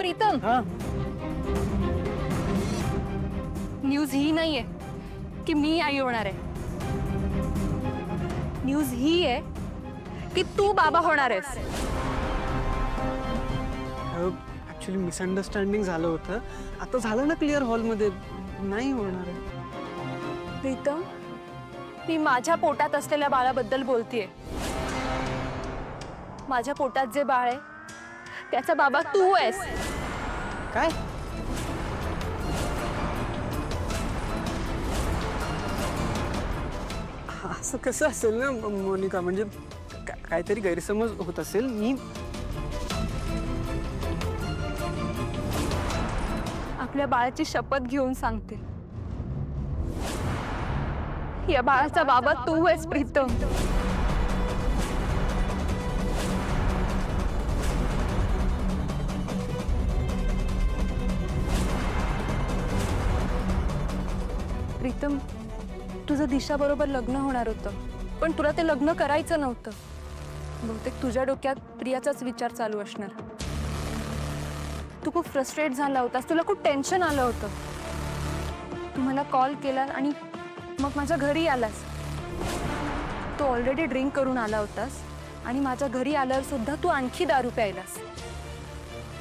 प्रीतम, हाँ न्यूज ही नाहीये की मी आई होणार आहे. न्यूज ही आहे की तू बाबा होणार आहेस. ऍक्च्युली मिसअंडरस्टँडिंग झालं होतं. आता झालं ना क्लिअर, हॉलमध्ये नाही होणार आहे. प्रीतम, मी माझ्या पोटात असलेल्या बाळाबद्दल बोलतेय. माझ्या पोटात जे बाळ आहे त्याचा बाबा तू आहेस. काय? असं कसं असेल ना मोनिका, म्हणजे काहीतरी गैरसमज होत असेल. मी आपल्या बाळाची शपथ घेऊन सांगते, या बाळाचा बाबा तू आहेस प्रीतम. प्रीतम, तुझं दिशा बरोबर लग्न होणार होतं, पण तुला ते लग्न करायचं नव्हतं. बहुतेक तुझ्या डोक्यात प्रियाचाच विचार चालू असणार. तू खूप फ्रस्ट्रेट झाला होतास, तुला खूप टेन्शन आलं होतं. तू मला कॉल केला आणि मग माझ्या घरी आलास. तू ऑलरेडी ड्रिंक करून आला होतास आणि माझ्या घरी आल्यावर सुद्धा तू आणखी दारू प्यायलास.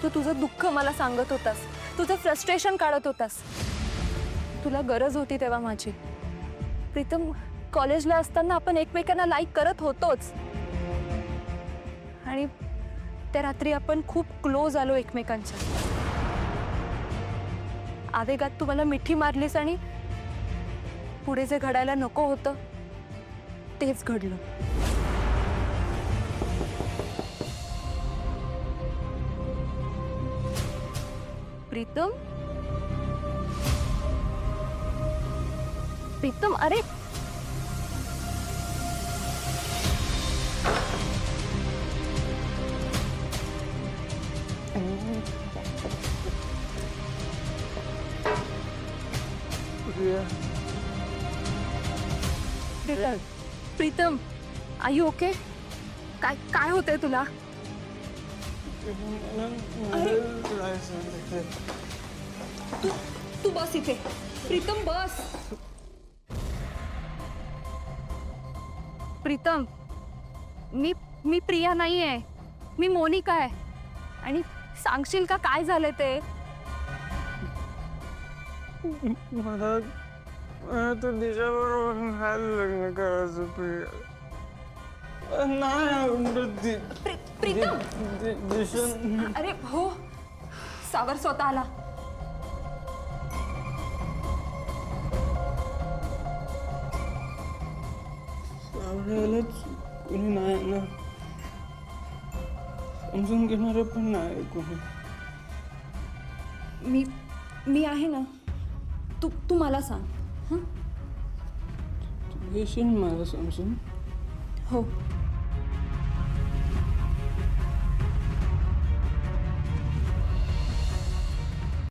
तू तुझं दुःख मला सांगत होतास, तुझं फ्रस्ट्रेशन काढत होतास. तुला गरज होती तेव्हा माझी. प्रीतम, कॉलेजला असताना आपण एकमेकांना लाईक करत होतोच आणि त्या रात्री आपण खूप क्लोज आलो एकमेकांच्या. आवेगात तू मला मिठी मारलीस आणि पुढे जे घडायला नको होतं तेच घडलं. प्रीतम, प्रीतम, अरे प्रीतम, आर यू ओके? काय काय होतंय तुला? तू बस इथे. प्रीतम, बस. प्रीतम, मी प्रिया नाही आहे, मी मोनिका आहे. आणि सांगशील का काय झालंय ते? मला तर दिशाबरोबर लग्न करायचं. नाही प्रीतम, दिशा. अरे हो, सावर स्वतः आला. सावळ्यालाच कोणी नाही ना, समजून घेणार पण नाही कोणी. मी आहे ना, तू मला सांग. तू घेशील मला समजून? हो.